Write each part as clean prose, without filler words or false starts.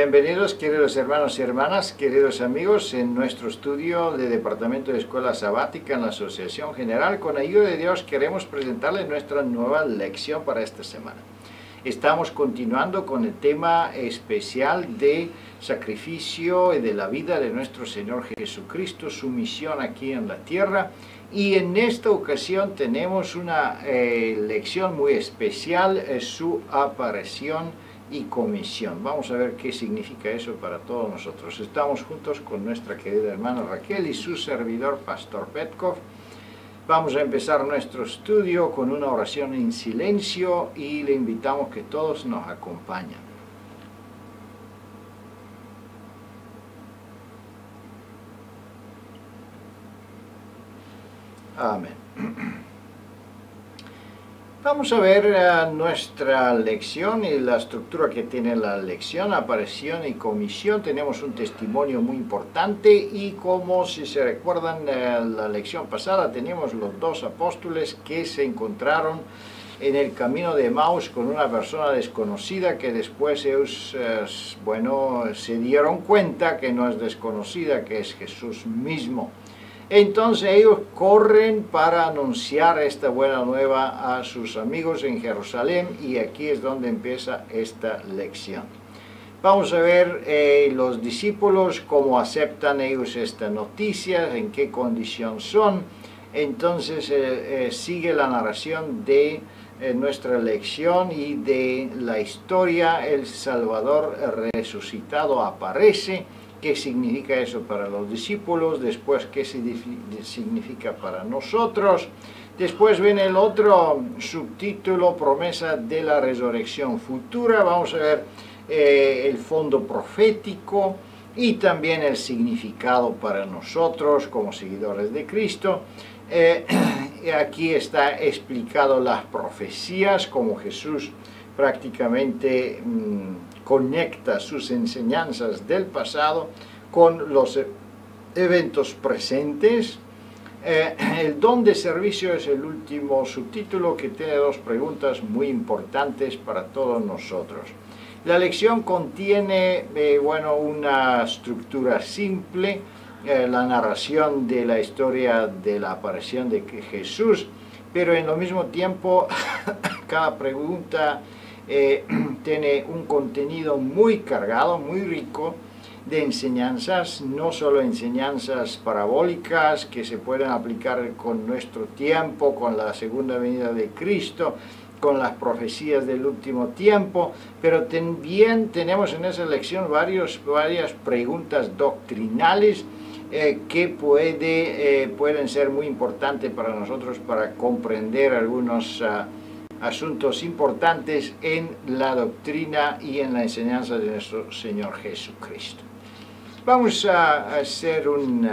Bienvenidos, queridos hermanos y hermanas, queridos amigos, en nuestro estudio de Departamento de Escuela Sabática en la Asociación General. Con ayuda de Dios queremos presentarles nuestra nueva lección para esta semana. Estamos continuando con el tema especial de sacrificio y de la vida de nuestro Señor Jesucristo, su misión aquí en la tierra. Y en esta ocasión tenemos una lección muy especial, su aparición y comisión. Vamos a ver qué significa eso para todos nosotros. Estamos juntos con nuestra querida hermana Raquel y su servidor, Pastor Petkov. Vamos a empezar nuestro estudio con una oración en silencio y le invitamos que todos nos acompañen. Amén. Vamos a ver nuestra lección y la estructura que tiene la lección, aparición y comisión. Tenemos un testimonio muy importante y como si se recuerdan la lección pasada, tenemos los dos apóstoles que se encontraron en el camino de Emaús con una persona desconocida que después ellos, se dieron cuenta que no es desconocida, que es Jesús mismo. Entonces ellos corren para anunciar esta buena nueva a sus amigos en Jerusalén y aquí es donde empieza esta lección. Vamos a ver los discípulos, cómo aceptan ellos esta noticia, en qué condición son. Entonces sigue la narración de nuestra lección y de la historia. El Salvador resucitado aparece. ¿Qué significa eso para los discípulos? Después, ¿qué significa para nosotros? Después viene el otro subtítulo, promesa de la resurrección futura. Vamos a ver el fondo profético y también el significado para nosotros como seguidores de Cristo. Aquí está explicado las profecías, como Jesús prácticamente conecta sus enseñanzas del pasado con los eventos presentes. El don de servicio es el último subtítulo que tiene dos preguntas muy importantes para todos nosotros. La lección contiene una estructura simple, la narración de la historia de la aparición de Jesús, pero en lo mismo tiempo cada pregunta tiene un contenido muy cargado, muy rico de enseñanzas, no solo enseñanzas parabólicas que se pueden aplicar con nuestro tiempo, con la segunda venida de Cristo, con las profecías del último tiempo, pero también tenemos en esa lección varias preguntas doctrinales que pueden ser muy importantes para nosotros para comprender algunos asuntos importantes en la doctrina y en la enseñanza de nuestro Señor Jesucristo. Vamos a hacer un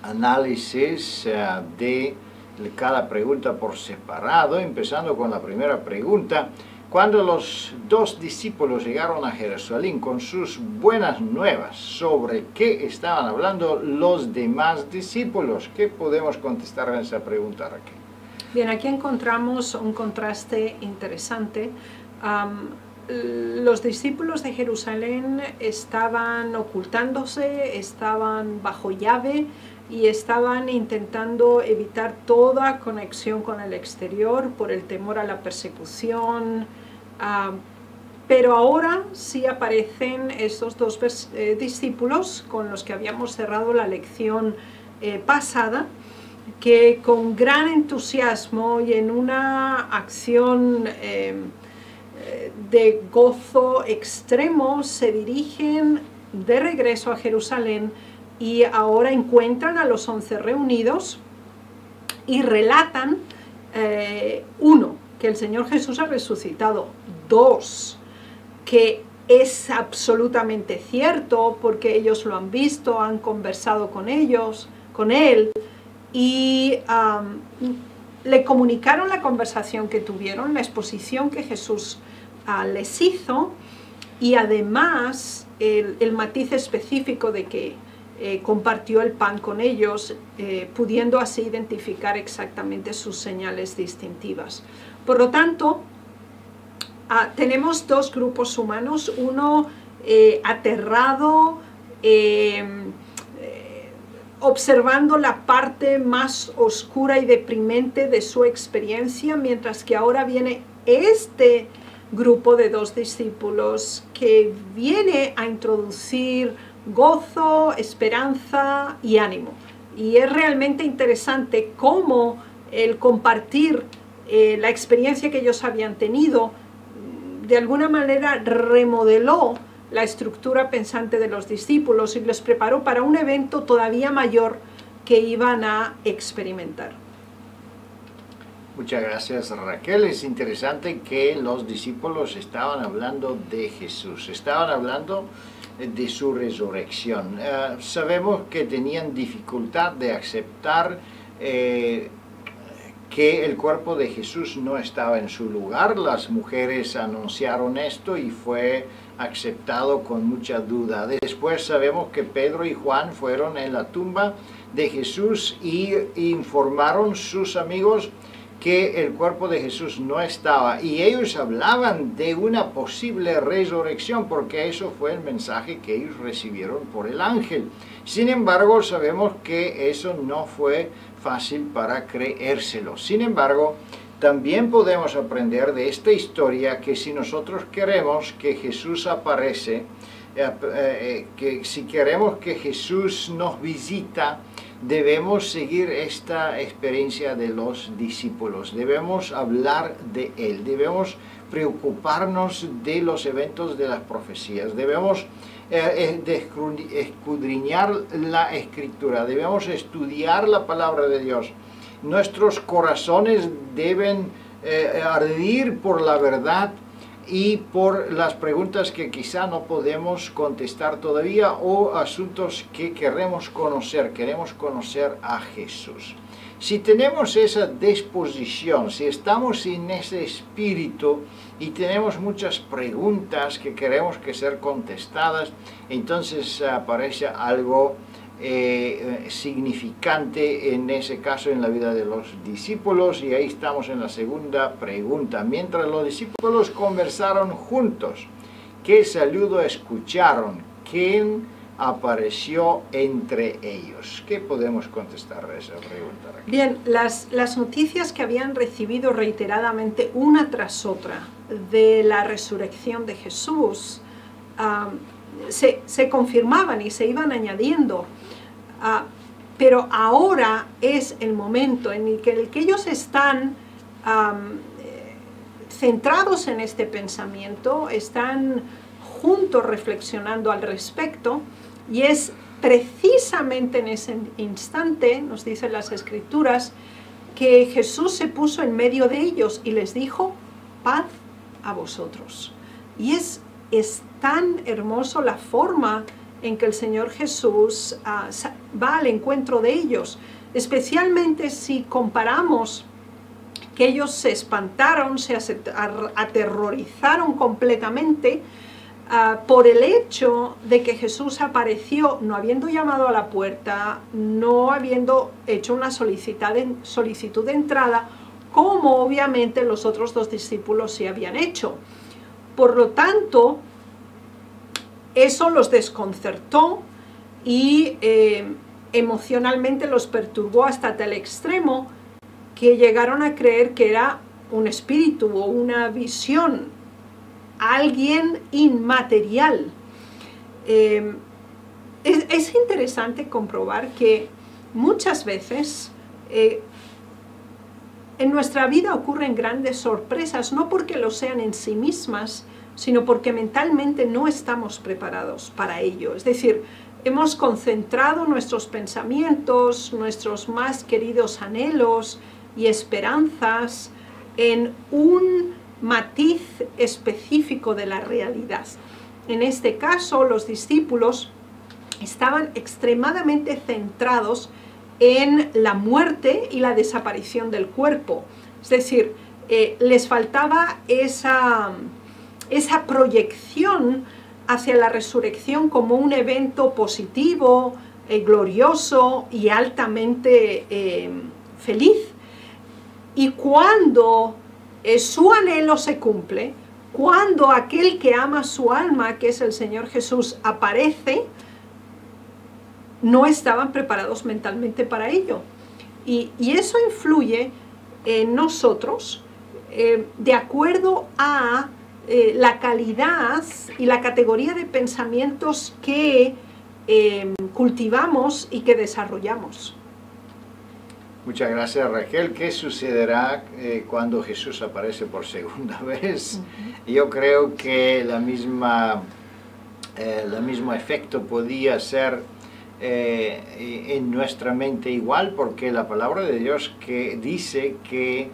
análisis de cada pregunta por separado, empezando con la primera pregunta. Cuando los dos discípulos llegaron a Jerusalén con sus buenas nuevas, ¿sobre qué estaban hablando los demás discípulos? ¿Qué podemos contestar a esa pregunta, Raquel? Bien, aquí encontramos un contraste interesante. Los discípulos de Jerusalén estaban ocultándose, estaban bajo llave y estaban intentando evitar toda conexión con el exterior por el temor a la persecución. Pero ahora sí aparecen estos dos discípulos con los que habíamos cerrado la lección pasada, que con gran entusiasmo y en una acción de gozo extremo se dirigen de regreso a Jerusalén y ahora encuentran a los 11 reunidos y relatan, uno, que el Señor Jesús ha resucitado; dos, que es absolutamente cierto porque ellos lo han visto, han conversado con él, y le comunicaron la conversación que tuvieron, la exposición que Jesús les hizo, y además el matiz específico de que compartió el pan con ellos, pudiendo así identificar exactamente sus señales distintivas. Por lo tanto, tenemos dos grupos humanos, uno aterrado, observando la parte más oscura y deprimente de su experiencia, mientras que ahora viene este grupo de 2 discípulos que viene a introducir gozo, esperanza y ánimo. Y es realmente interesante cómo el compartir la experiencia que ellos habían tenido, de alguna manera remodeló la estructura pensante de los discípulos y los preparó para un evento todavía mayor que iban a experimentar. Muchas gracias, Raquel. Es interesante que los discípulos estaban hablando de Jesús, estaban hablando de su resurrección. Sabemos que tenían dificultad de aceptar que el cuerpo de Jesús no estaba en su lugar. Las mujeres anunciaron esto y fue aceptado con mucha duda. Después sabemos que Pedro y Juan fueron en la tumba de Jesús y informaron a sus amigos que el cuerpo de Jesús no estaba, y ellos hablaban de una posible resurrección porque eso fue el mensaje que ellos recibieron por el ángel. Sin embargo, sabemos que eso no fue fácil para creérselo. Sin embargo, también podemos aprender de esta historia que si nosotros queremos que Jesús aparece, que si queremos que Jesús nos visita, debemos seguir esta experiencia de los discípulos, debemos hablar de Él, debemos preocuparnos de los eventos de las profecías, debemos escudriñar la Escritura, debemos estudiar la palabra de Dios. Nuestros corazones deben arder por la verdad y por las preguntas que quizá no podemos contestar todavía o asuntos que queremos conocer a Jesús. Si tenemos esa disposición, si estamos en ese espíritu y tenemos muchas preguntas que queremos que sean contestadas, entonces aparece algo significante en ese caso en la vida de los discípulos, y ahí estamos en la segunda pregunta. Mientras los discípulos conversaron juntos, ¿qué saludo escucharon? ¿Quién apareció entre ellos? ¿Qué podemos contestar a esa pregunta? Bien, las noticias que habían recibido reiteradamente una tras otra de la resurrección de Jesús se confirmaban y se iban añadiendo. Pero ahora es el momento en el que ellos están centrados en este pensamiento, están juntos reflexionando al respecto, y es precisamente en ese instante, nos dicen las Escrituras, que Jesús se puso en medio de ellos y les dijo: paz a vosotros. Y es tan hermoso la forma en que el Señor Jesús va al encuentro de ellos, especialmente si comparamos que ellos se espantaron, se aterrorizaron completamente por el hecho de que Jesús apareció no habiendo llamado a la puerta, no habiendo hecho una solicitud de entrada, como obviamente los otros 2 discípulos sí habían hecho. Por lo tanto, eso los desconcertó y emocionalmente los perturbó hasta tal extremo que llegaron a creer que era un espíritu o una visión, alguien inmaterial. Es interesante comprobar que muchas veces en nuestra vida ocurren grandes sorpresas, no porque lo sean en sí mismas, sino porque mentalmente no estamos preparados para ello. Es decir, hemos concentrado nuestros pensamientos, nuestros más queridos anhelos y esperanzas en un matiz específico de la realidad. En este caso, los discípulos estaban extremadamente centrados en la muerte y la desaparición del cuerpo. Es decir, les faltaba esa proyección hacia la resurrección como un evento positivo, glorioso y altamente feliz. Y cuando su anhelo se cumple, cuando aquel que ama su alma, que es el Señor Jesús, aparece, no estaban preparados mentalmente para ello. Y eso influye en nosotros de acuerdo a la calidad y la categoría de pensamientos que cultivamos y que desarrollamos. Muchas gracias, Raquel. ¿Qué sucederá cuando Jesús aparece por segunda vez? Yo creo que el mismo efecto podía ser en nuestra mente igual, porque la palabra de Dios que dice que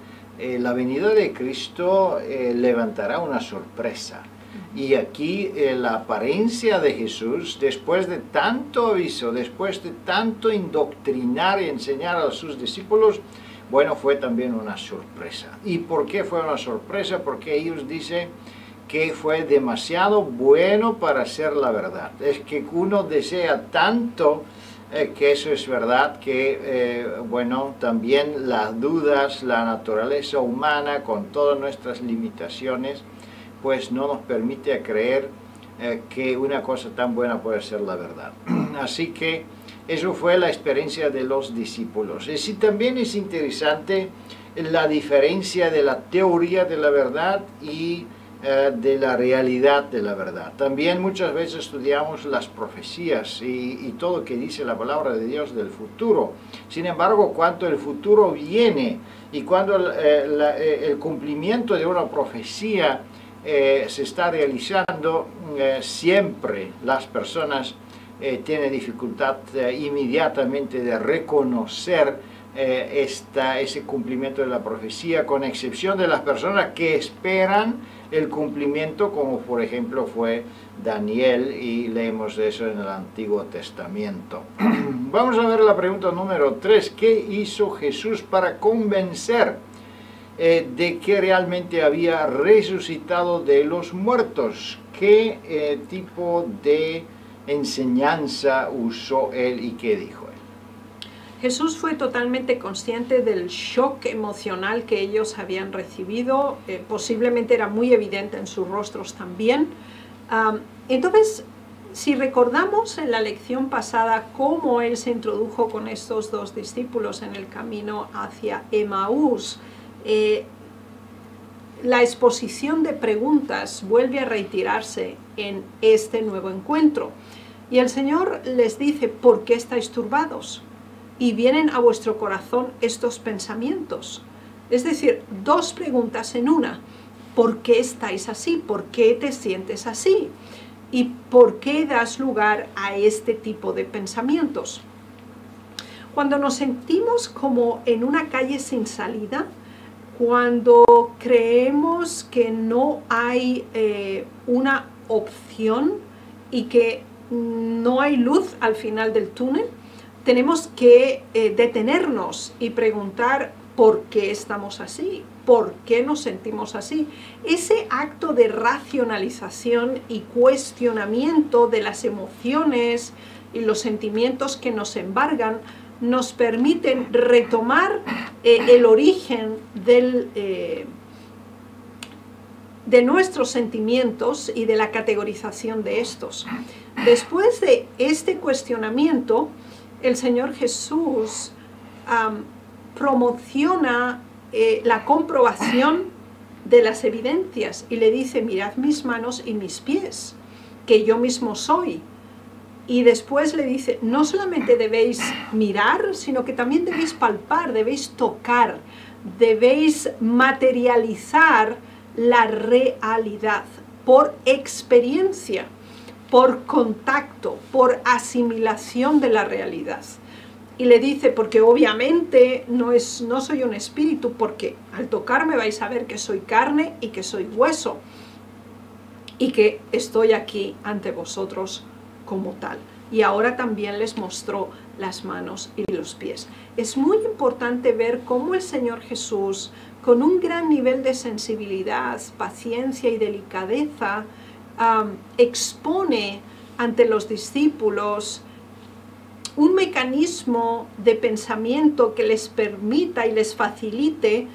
la venida de Cristo levantará una sorpresa. Y aquí la apariencia de Jesús, después de tanto aviso, después de tanto indoctrinar y enseñar a sus discípulos, bueno, fue también una sorpresa. ¿Y por qué fue una sorpresa? Porque ellos dicen que fue demasiado bueno para ser la verdad. Es que uno desea tanto que eso es verdad, que bueno, también las dudas, la naturaleza humana con todas nuestras limitaciones, pues no nos permite creer que una cosa tan buena puede ser la verdad. Así que eso fue la experiencia de los discípulos. Y sí, también es interesante la diferencia de la teoría de la verdad y de la realidad de la verdad. También muchas veces estudiamos las profecías y todo lo que dice la palabra de Dios del futuro. Sin embargo, cuando el futuro viene y cuando el cumplimiento de una profecía se está realizando, siempre las personas tienen dificultad inmediatamente de reconocer ese cumplimiento de la profecía, con excepción de las personas que esperan el cumplimiento, como por ejemplo fue Daniel, y leemos de eso en el Antiguo Testamento. Vamos a ver la pregunta número 3. ¿Qué hizo Jesús para convencer de que realmente había resucitado de los muertos? ¿Qué tipo de enseñanza usó él y qué dijo él? Jesús fue totalmente consciente del shock emocional que ellos habían recibido, posiblemente era muy evidente en sus rostros también. Entonces, si recordamos en la lección pasada cómo él se introdujo con estos dos discípulos en el camino hacia Emaús, la exposición de preguntas vuelve a reiterarse en este nuevo encuentro. Y el Señor les dice: ¿por qué estáis turbados? Y vienen a vuestro corazón estos pensamientos. Es decir, dos preguntas en una. ¿Por qué estáis así? ¿Por qué te sientes así? ¿Y por qué das lugar a este tipo de pensamientos? Cuando nos sentimos como en una calle sin salida, cuando creemos que no hay una opción y que no hay luz al final del túnel, tenemos que detenernos y preguntar por qué estamos así, por qué nos sentimos así. Ese acto de racionalización y cuestionamiento de las emociones y los sentimientos que nos embargan nos permiten retomar el origen de nuestros sentimientos y de la categorización de estos. Después de este cuestionamiento, el Señor Jesús promociona la comprobación de las evidencias y le dice: mirad mis manos y mis pies, que yo mismo soy. Y después le dice: no solamente debéis mirar, sino que también debéis palpar, debéis tocar, debéis materializar la realidad por experiencia, por contacto, por asimilación de la realidad. Y le dice: porque obviamente no soy un espíritu, porque al tocarme vais a ver que soy carne y que soy hueso y que estoy aquí ante vosotros como tal. Y ahora también les mostró las manos y los pies. Es muy importante ver cómo el Señor Jesús, con un gran nivel de sensibilidad, paciencia y delicadeza, expone ante los discípulos un mecanismo de pensamiento que les permita y les facilite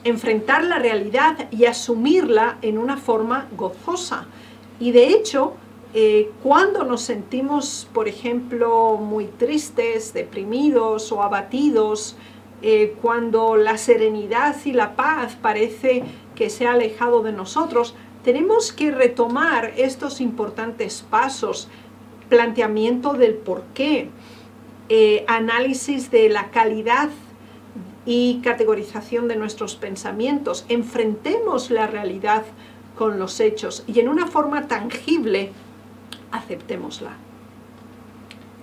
enfrentar la realidad y asumirla en una forma gozosa. Y de hecho, cuando nos sentimos, por ejemplo, muy tristes, deprimidos o abatidos, cuando la serenidad y la paz parece que se ha alejado de nosotros, tenemos que retomar estos importantes pasos: planteamiento del porqué, análisis de la calidad y categorización de nuestros pensamientos. Enfrentemos la realidad con los hechos y en una forma tangible aceptémosla.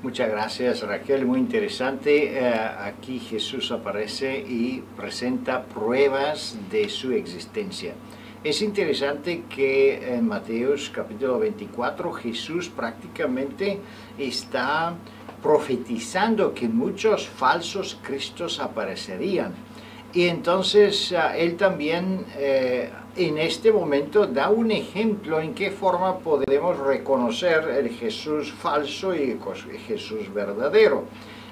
Muchas gracias, Raquel, muy interesante. Aquí Jesús aparece y presenta pruebas de su existencia. Es interesante que en Mateos capítulo 24 Jesús prácticamente está profetizando que muchos falsos cristos aparecerían. Y entonces él también en este momento da un ejemplo en qué forma podemos reconocer el Jesús falso y el Jesús verdadero.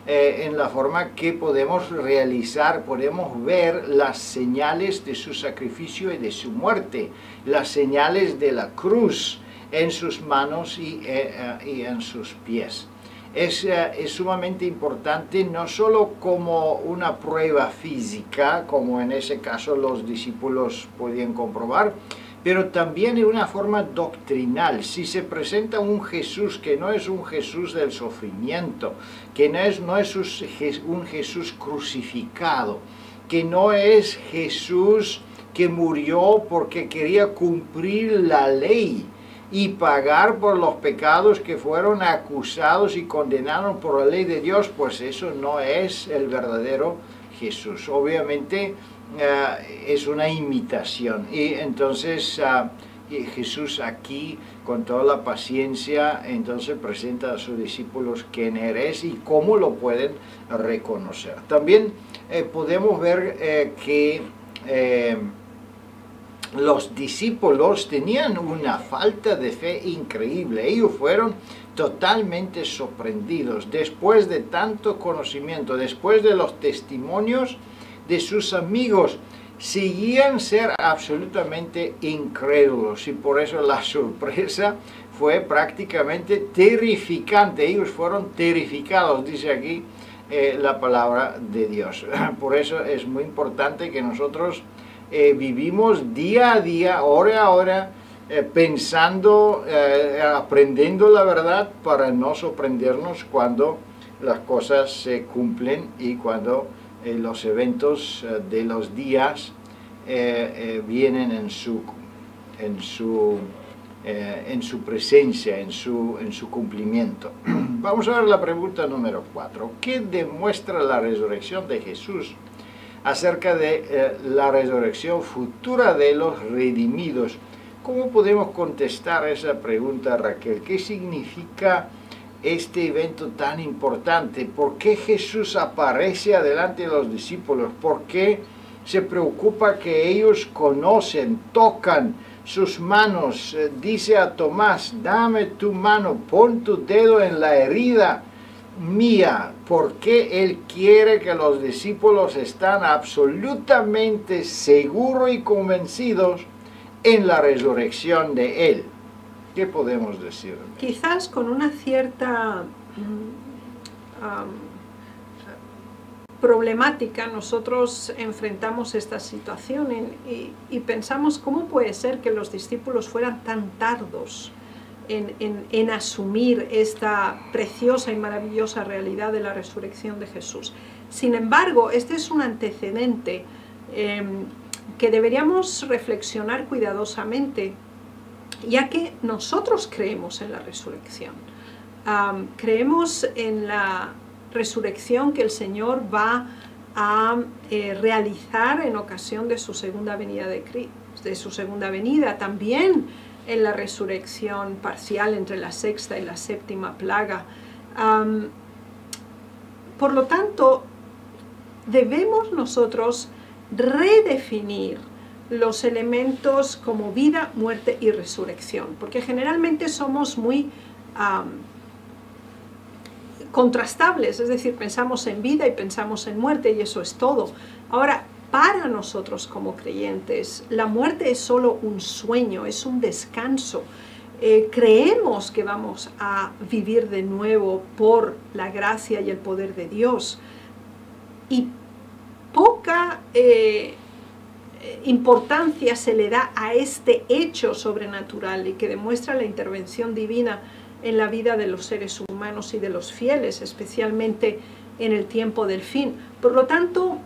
En la forma que podemos realizar, podemos ver las señales de su sacrificio y de su muerte, las señales de la cruz en sus manos y en sus pies. Es sumamente importante, no solo como una prueba física, como en ese caso los discípulos podían comprobar, pero también en una forma doctrinal. Si se presenta un Jesús que no es un Jesús del sufrimiento, que no es un Jesús crucificado, que no es Jesús que murió porque quería cumplir la ley y pagar por los pecados que fueron acusados y condenados por la ley de Dios, pues eso no es el verdadero Jesús. Obviamente es una imitación. Y entonces Jesús aquí, con toda la paciencia, entonces presenta a sus discípulos quién eres y cómo lo pueden reconocer. También podemos ver que los discípulos tenían una falta de fe increíble. Ellos fueron totalmente sorprendidos después de tanto conocimiento, después de los testimonios de sus amigos. Seguían ser absolutamente incrédulos y por eso la sorpresa fue prácticamente terrificante. Ellos fueron terrificados, dice aquí la palabra de Dios. Por eso es muy importante que nosotros vivimos día a día, hora a hora, pensando, aprendiendo la verdad para no sorprendernos cuando las cosas se cumplen y cuando los eventos de los días vienen en su presencia, en su cumplimiento. Vamos a ver la pregunta número 4. ¿Qué demuestra la resurrección de Jesús acerca de la resurrección futura de los redimidos? ¿Cómo podemos contestar esa pregunta, Raquel? ¿Qué significa este evento tan importante? ¿Por qué Jesús aparece adelante de los discípulos? ¿Por qué se preocupa que ellos conocen, tocan sus manos? Dice a Tomás, dame tu mano, pon tu dedo en la herida mía. ¿Por qué él quiere que los discípulos están absolutamente seguros y convencidos en la resurrección de él? ¿Qué podemos decir? Quizás con una cierta problemática nosotros enfrentamos esta situación y pensamos cómo puede ser que los discípulos fueran tan tardos en asumir esta preciosa y maravillosa realidad de la resurrección de Jesús. Sin embargo, este es un antecedente que deberíamos reflexionar cuidadosamente, ya que nosotros creemos en la resurrección. Creemos en la resurrección que el Señor va a realizar en ocasión de su segunda venida también en la resurrección parcial entre la sexta y la séptima plaga. Por lo tanto, debemos nosotros redefinir los elementos como vida, muerte y resurrección, porque generalmente somos muy contrastables, es decir, pensamos en vida y pensamos en muerte y eso es todo. Ahora, para nosotros como creyentes, la muerte es solo un sueño, es un descanso. Creemos que vamos a vivir de nuevo por la gracia y el poder de Dios. Y poca importancia se le da a este hecho sobrenatural y que demuestra la intervención divina en la vida de los seres humanos y de los fieles, especialmente en el tiempo del fin. Por lo tanto,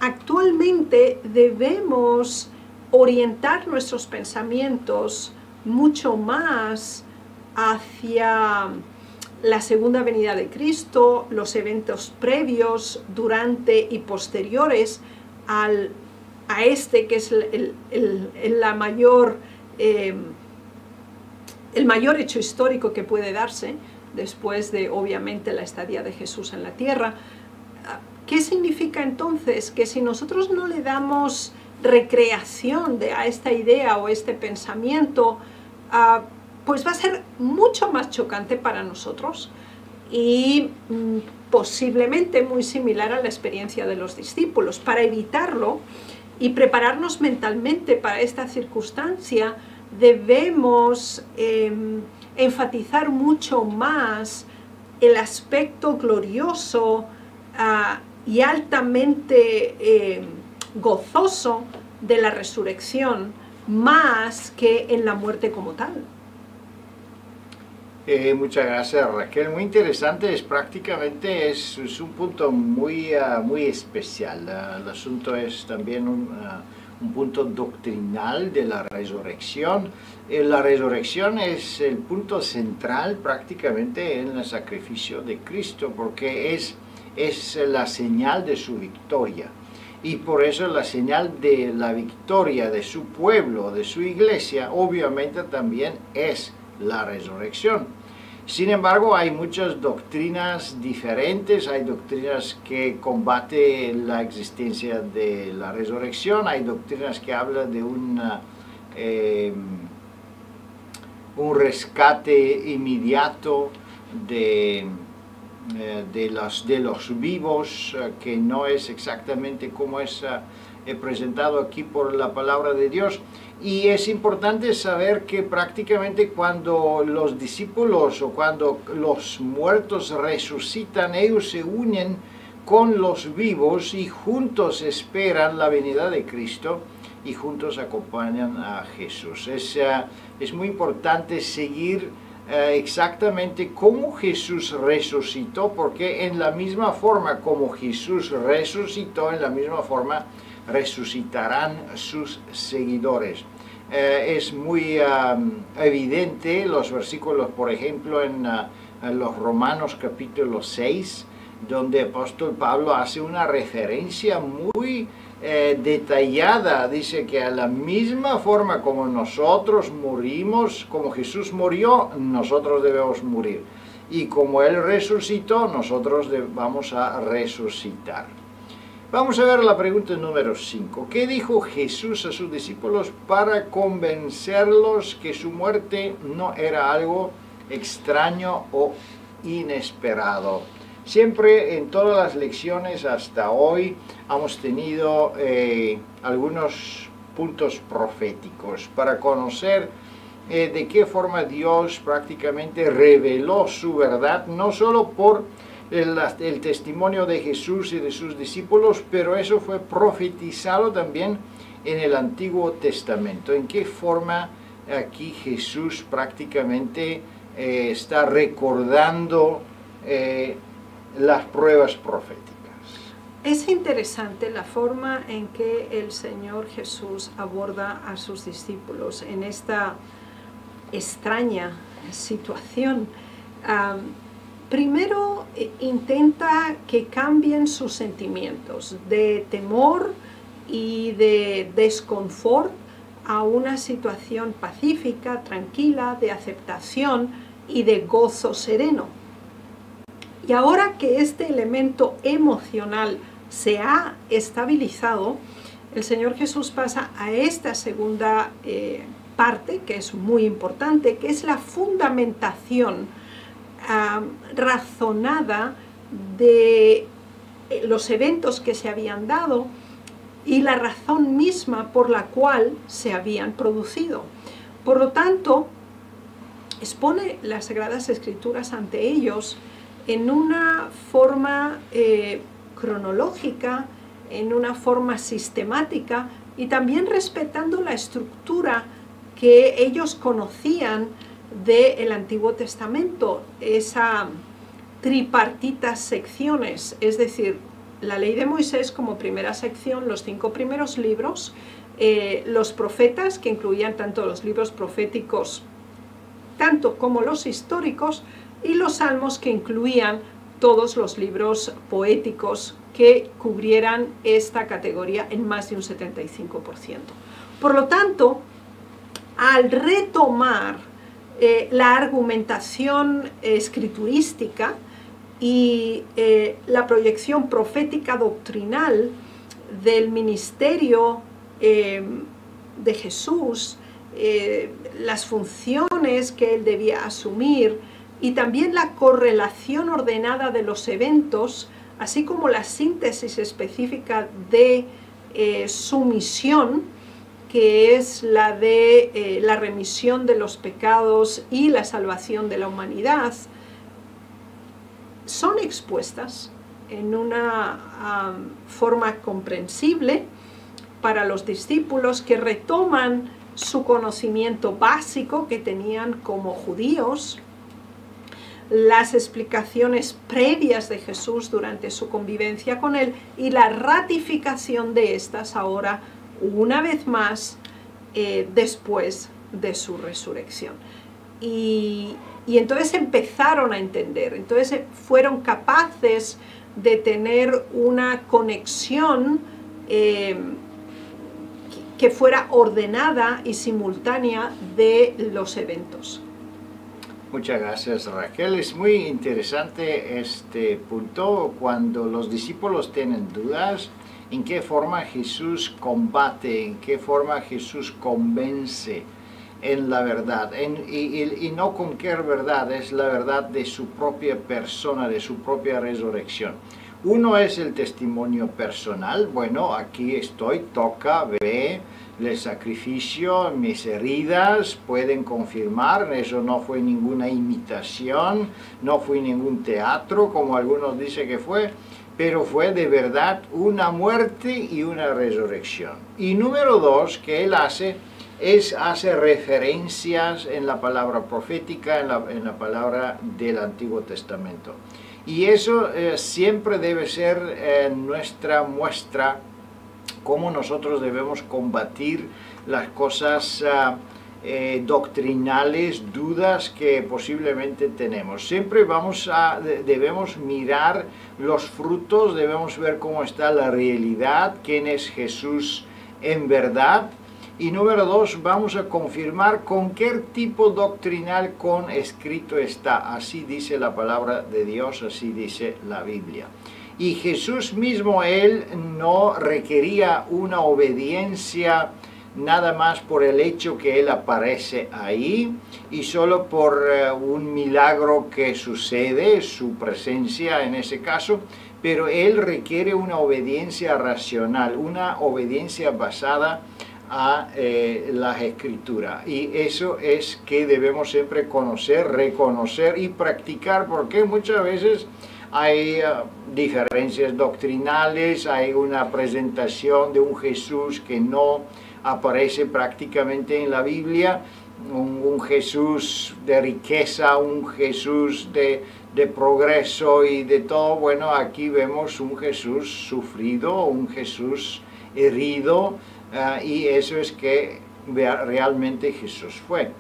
actualmente debemos orientar nuestros pensamientos mucho más hacia la segunda venida de Cristo, los eventos previos, durante y posteriores a este que es el mayor hecho histórico que puede darse después de, obviamente, la estadía de Jesús en la tierra. ¿Qué significa entonces? Que si nosotros no le damos recreación a esta idea o este pensamiento, pues va a ser mucho más chocante para nosotros y posiblemente muy similar a la experiencia de los discípulos. Para evitarlo y prepararnos mentalmente para esta circunstancia, debemos enfatizar mucho más el aspecto glorioso y altamente gozoso de la resurrección, más que en la muerte como tal. Muchas gracias, Raquel. Muy interesante, prácticamente es un punto muy especial. El asunto es también un punto doctrinal de la resurrección. La resurrección es el punto central prácticamente en el sacrificio de Cristo, porque es la señal de su victoria. Y por eso la señal de la victoria de su pueblo, de su iglesia, obviamente también es la resurrección. Sin embargo, hay muchas doctrinas diferentes, hay doctrinas que combaten la existencia de la resurrección, hay doctrinas que hablan de un rescate inmediato de los vivos, que no es exactamente como es presentado aquí por la palabra de Dios. Y es importante saber que prácticamente cuando los discípulos o cuando los muertos resucitan, ellos se unen con los vivos y juntos esperan la venida de Cristo y juntos acompañan a Jesús. Es muy importante seguir exactamente cómo Jesús resucitó, porque en la misma forma como Jesús resucitó, en la misma forma resucitarán sus seguidores. Es muy evidente los versículos, por ejemplo, en los Romanos capítulo 6, donde el apóstol Pablo hace una referencia muy detallada. Dice que a la misma forma como nosotros morimos, como Jesús murió, nosotros debemos morir. Y como Él resucitó, nosotros vamos a resucitar. Vamos a ver la pregunta número 5. ¿Qué dijo Jesús a sus discípulos para convencerlos que su muerte no era algo extraño o inesperado? Siempre en todas las lecciones hasta hoy hemos tenido algunos puntos proféticos para conocer de qué forma Dios prácticamente reveló su verdad, no solo por el testimonio de Jesús y de sus discípulos, pero eso fue profetizado también en el Antiguo Testamento. ¿En qué forma aquí Jesús prácticamente está recordando las pruebas proféticas? Es interesante la forma en que el Señor Jesús aborda a sus discípulos en esta extraña situación. Primero intenta que cambien sus sentimientos de temor y de desconfort a una situación pacífica, tranquila, de aceptación y de gozo sereno. Y ahora que este elemento emocional se ha estabilizado, el Señor Jesús pasa a esta segunda parte, que es muy importante, que es la fundamentación razonada de los eventos que se habían dado y la razón misma por la cual se habían producido. Por lo tanto, expone las Sagradas Escrituras ante ellos en una forma cronológica, en una forma sistemática y también respetando la estructura que ellos conocían del Antiguo Testamento, esa tripartitas secciones, es decir, la ley de Moisés como primera sección, los 5 primeros libros, los profetas, que incluían tanto los libros proféticos tanto como los históricos, y los salmos, que incluían todos los libros poéticos que cubrieran esta categoría en más de un 75%. Por lo tanto, al retomar la argumentación escriturística y la proyección profética doctrinal del ministerio de Jesús, las funciones que él debía asumir y también la correlación ordenada de los eventos, así como la síntesis específica de su misión, que es la de la remisión de los pecados y la salvación de la humanidad, son expuestas en una forma comprensible para los discípulos, que retoman su conocimiento básico que tenían como judíos, las explicaciones previas de Jesús durante su convivencia con él y la ratificación de estas ahora una vez más después de su resurrección. Y entonces empezaron a entender, entonces fueron capaces de tener una conexión que fuera ordenada y simultánea de los eventos. Muchas gracias, Raquel. Es muy interesante este punto cuando los discípulos tienen dudas en qué forma Jesús combate, en qué forma Jesús convence en la verdad, y no cualquier verdad, es la verdad de su propia persona, de su propia resurrección. Uno es el testimonio personal. Bueno, aquí estoy, toca, ve el sacrificio, mis heridas pueden confirmar, eso no fue ninguna imitación, no fue ningún teatro como algunos dicen que fue, pero fue de verdad una muerte y una resurrección. Y número 2 que él hace referencias en la palabra profética, en la palabra del Antiguo Testamento. Y eso siempre debe ser nuestra muestra, cómo nosotros debemos combatir las cosas doctrinales, dudas que posiblemente tenemos. Siempre debemos mirar los frutos, debemos ver cómo está la realidad, quién es Jesús en verdad. Y número 2, vamos a confirmar con qué tipo doctrinal con escrito está. Así dice la palabra de Dios, así dice la Biblia. Y Jesús mismo, él no requería una obediencia nada más por el hecho que él aparece ahí y solo por un milagro que sucede, su presencia en ese caso, pero él requiere una obediencia racional, una obediencia basada a las escrituras, y eso es que debemos siempre conocer, reconocer y practicar, porque muchas veces hay diferencias doctrinales, hay una presentación de un Jesús que no aparece prácticamente en la Biblia, un Jesús de riqueza, un Jesús de progreso y de todo. Bueno, aquí vemos un Jesús sufrido, un Jesús herido, y eso es que realmente Jesús fue.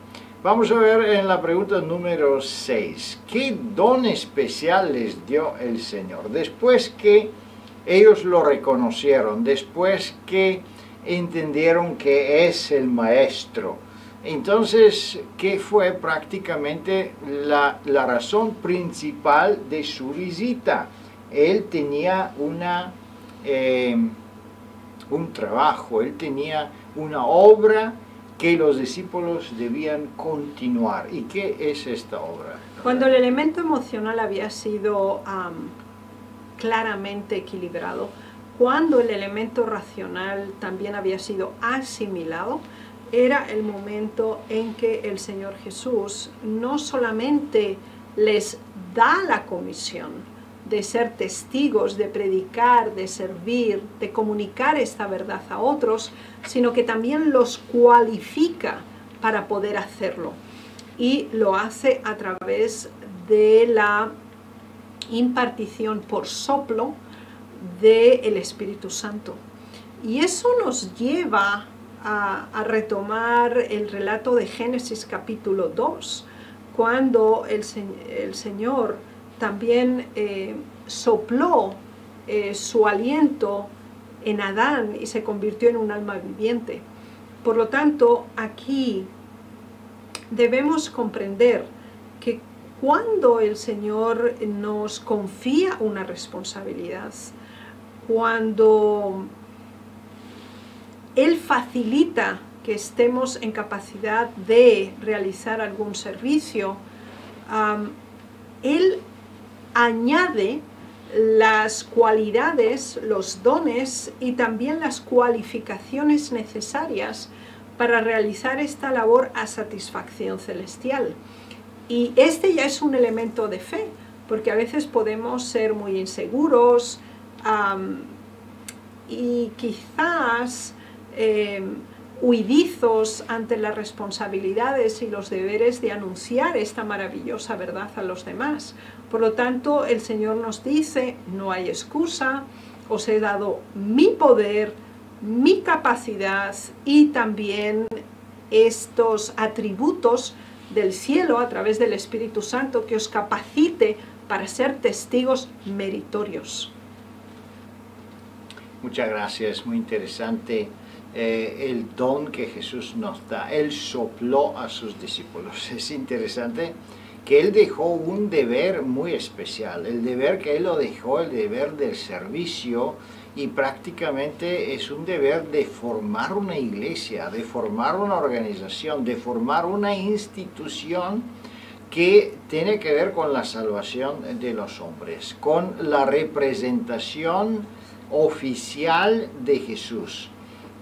Vamos a ver en la pregunta número 6, ¿qué don especial les dio el Señor? Después que ellos lo reconocieron, después que entendieron que es el Maestro, entonces, ¿qué fue prácticamente la razón principal de su visita? Él tenía un trabajo, él tenía una obra que los discípulos debían continuar. ¿Y qué es esta obra? Cuando el elemento emocional había sido claramente equilibrado, cuando el elemento racional también había sido asimilado, era el momento en que el Señor Jesús no solamente les da la comisión de ser testigos, de predicar, de servir, de comunicar esta verdad a otros, sino que también los cualifica para poder hacerlo. Y lo hace a través de la impartición por soplo del Espíritu Santo. Y eso nos lleva a retomar el relato de Génesis capítulo 2, cuando el Señor también sopló su aliento en Adán y se convirtió en un alma viviente. Por lo tanto, aquí debemos comprender que cuando el Señor nos confía una responsabilidad, cuando Él facilita que estemos en capacidad de realizar algún servicio, Él añade las cualidades, los dones y también las cualificaciones necesarias para realizar esta labor a satisfacción celestial. Y este ya es un elemento de fe, porque a veces podemos ser muy inseguros y quizás huidizos ante las responsabilidades y los deberes de anunciar esta maravillosa verdad a los demás. Por lo tanto, el Señor nos dice, no hay excusa, os he dado mi poder, mi capacidad y también estos atributos del cielo a través del Espíritu Santo que os capacite para ser testigos meritorios. Muchas gracias, muy interesante el don que Jesús nos da. Él sopló a sus discípulos. Es interesante que Él dejó un deber muy especial, el deber que Él lo dejó, el deber del servicio, y prácticamente es un deber de formar una iglesia, de formar una organización, de formar una institución que tiene que ver con la salvación de los hombres, con la representación oficial de Jesús.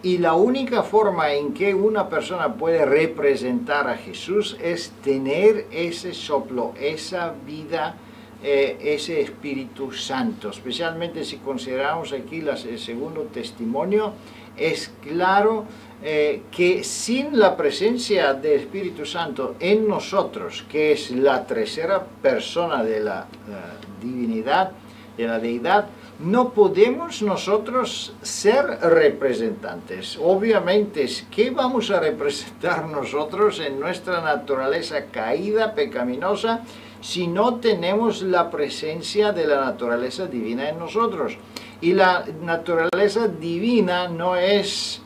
Y la única forma en que una persona puede representar a Jesús es tener ese soplo, esa vida, ese Espíritu Santo. Especialmente si consideramos aquí el segundo testimonio, es claro que sin la presencia del Espíritu Santo en nosotros, que es la tercera persona de la divinidad, de la deidad, no podemos nosotros ser representantes. Obviamente, ¿qué vamos a representar nosotros en nuestra naturaleza caída, pecaminosa, si no tenemos la presencia de la naturaleza divina en nosotros? Y la naturaleza divina no es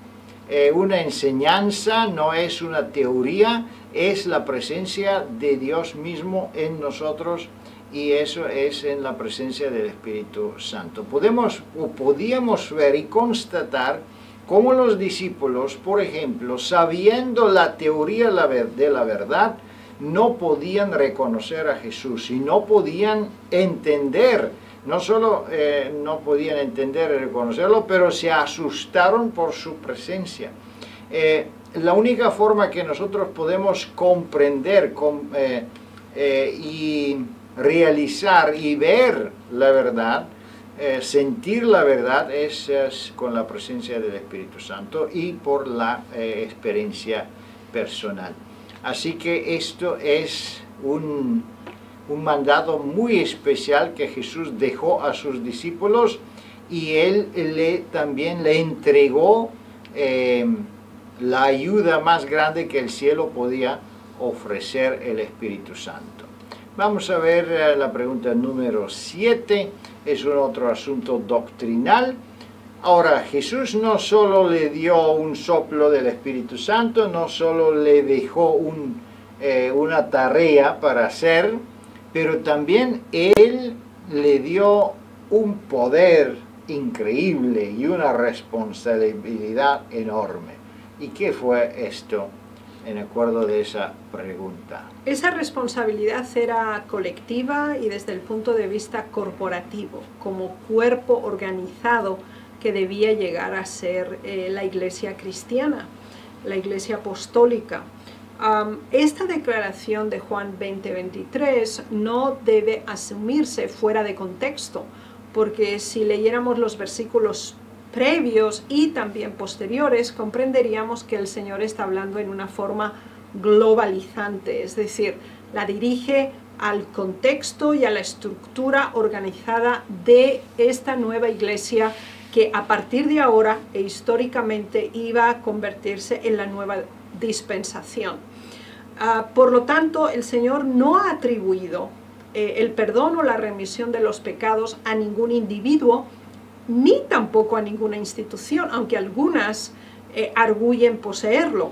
una enseñanza, no es una teoría, es la presencia de Dios mismo en nosotros. Y eso es en la presencia del Espíritu Santo. Podíamos ver y constatar cómo los discípulos, por ejemplo, sabiendo la teoría de la verdad, no podían reconocer a Jesús y no podían entender, no solo no podían entender y reconocerlo, pero se asustaron por su presencia. La única forma que nosotros podemos comprender y realizar y ver la verdad, sentir la verdad, es con la presencia del Espíritu Santo y por la experiencia personal. Así que esto es un mandato muy especial que Jesús dejó a sus discípulos, y Él también le entregó la ayuda más grande que el cielo podía ofrecer, el Espíritu Santo. Vamos a ver la pregunta número 7, es un otro asunto doctrinal. Ahora, Jesús no solo le dio un soplo del Espíritu Santo, no solo le dejó una tarea para hacer, pero también Él le dio un poder increíble y una responsabilidad enorme. ¿Y qué fue esto en acuerdo de esa pregunta? Esa responsabilidad era colectiva y desde el punto de vista corporativo, como cuerpo organizado que debía llegar a ser la iglesia cristiana, la iglesia apostólica. Esta declaración de Juan 20:23 no debe asumirse fuera de contexto, porque si leyéramos los versículos previos y también posteriores, comprenderíamos que el Señor está hablando en una forma globalizante, es decir, la dirige al contexto y a la estructura organizada de esta nueva iglesia que a partir de ahora e históricamente iba a convertirse en la nueva dispensación. Por lo tanto, el Señor no ha atribuido el perdón o la remisión de los pecados a ningún individuo, ni tampoco a ninguna institución, aunque algunas arguyen poseerlo.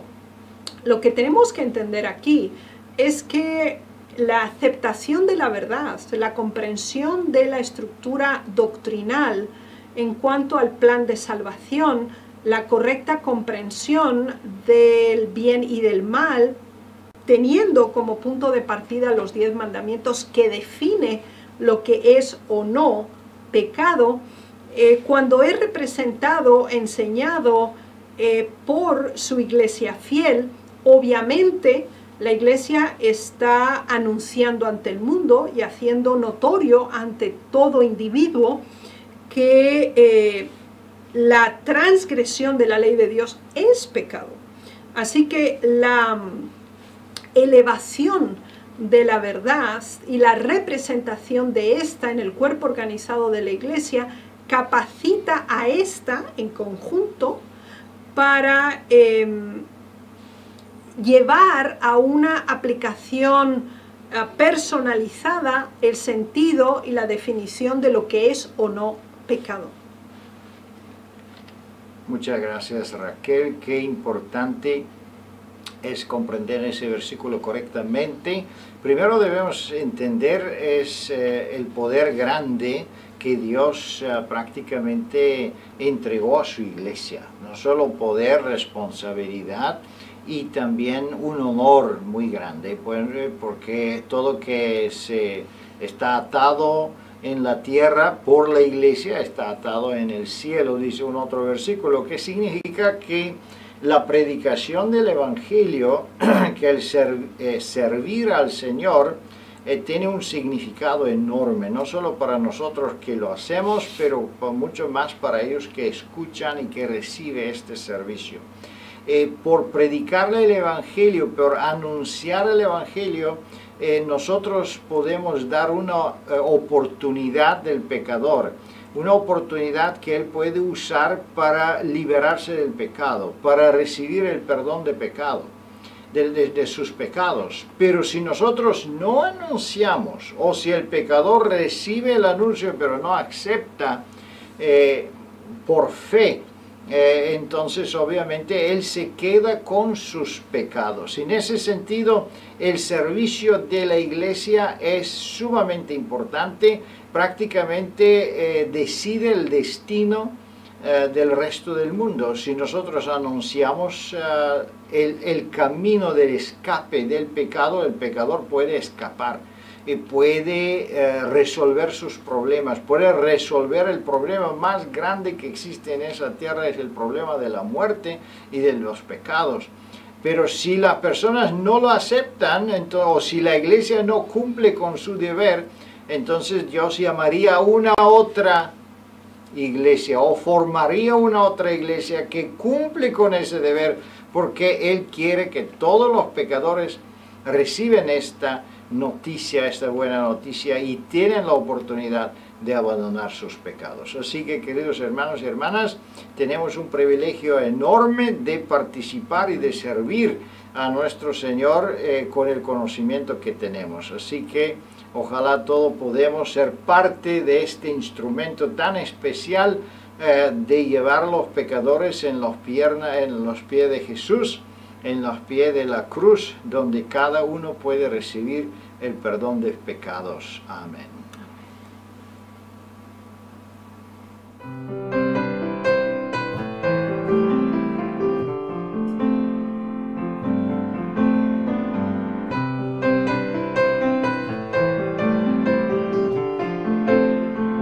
Lo que tenemos que entender aquí es que la aceptación de la verdad, la comprensión de la estructura doctrinal en cuanto al plan de salvación, la correcta comprensión del bien y del mal, teniendo como punto de partida los 10 mandamientos que define lo que es o no pecado, cuando es representado, enseñado por su iglesia fiel, obviamente la iglesia está anunciando ante el mundo y haciendo notorio ante todo individuo que la transgresión de la ley de Dios es pecado. Así que la elevación de la verdad y la representación de esta en el cuerpo organizado de la iglesia capacita a esta en conjunto para llevar a una aplicación personalizada el sentido y la definición de lo que es o no pecado. Muchas gracias, Raquel. Qué importante es comprender ese versículo correctamente. Primero debemos entender el poder grande que Dios prácticamente entregó a su iglesia. No solo poder, responsabilidad y también un honor muy grande, porque todo que se está atado en la tierra por la iglesia está atado en el cielo, dice un otro versículo, que significa que la predicación del evangelio, que el servir al Señor, tiene un significado enorme, no solo para nosotros que lo hacemos, pero mucho más para ellos que escuchan y que reciben este servicio. Por predicarle el evangelio, por anunciar el evangelio, nosotros podemos dar una oportunidad del pecador, una oportunidad que él puede usar para liberarse del pecado, para recibir el perdón de pecado, de sus pecados. Pero si nosotros no anunciamos, o si el pecador recibe el anuncio pero no acepta por fe, entonces obviamente él se queda con sus pecados. En ese sentido, el servicio de la iglesia es sumamente importante, prácticamente decide el destino del resto del mundo. Si nosotros anunciamos el camino del escape del pecado, el pecador puede escapar. Puede resolver sus problemas, puede resolver el problema más grande que existe en esa tierra, es el problema de la muerte y de los pecados. Pero si las personas no lo aceptan, o si la iglesia no cumple con su deber, entonces Dios llamaría a una otra iglesia o formaría una otra iglesia que cumple con ese deber, porque Él quiere que todos los pecadores reciben esta noticia, esta buena noticia, y tienen la oportunidad de abandonar sus pecados. Así que, queridos hermanos y hermanas, tenemos un privilegio enorme de participar y de servir a nuestro Señor con el conocimiento que tenemos. Así que ojalá todos podamos ser parte de este instrumento tan especial de llevar a los pecadores en los pies de Jesús, en los pies de la cruz, donde cada uno puede recibir el perdón de pecados. Amén.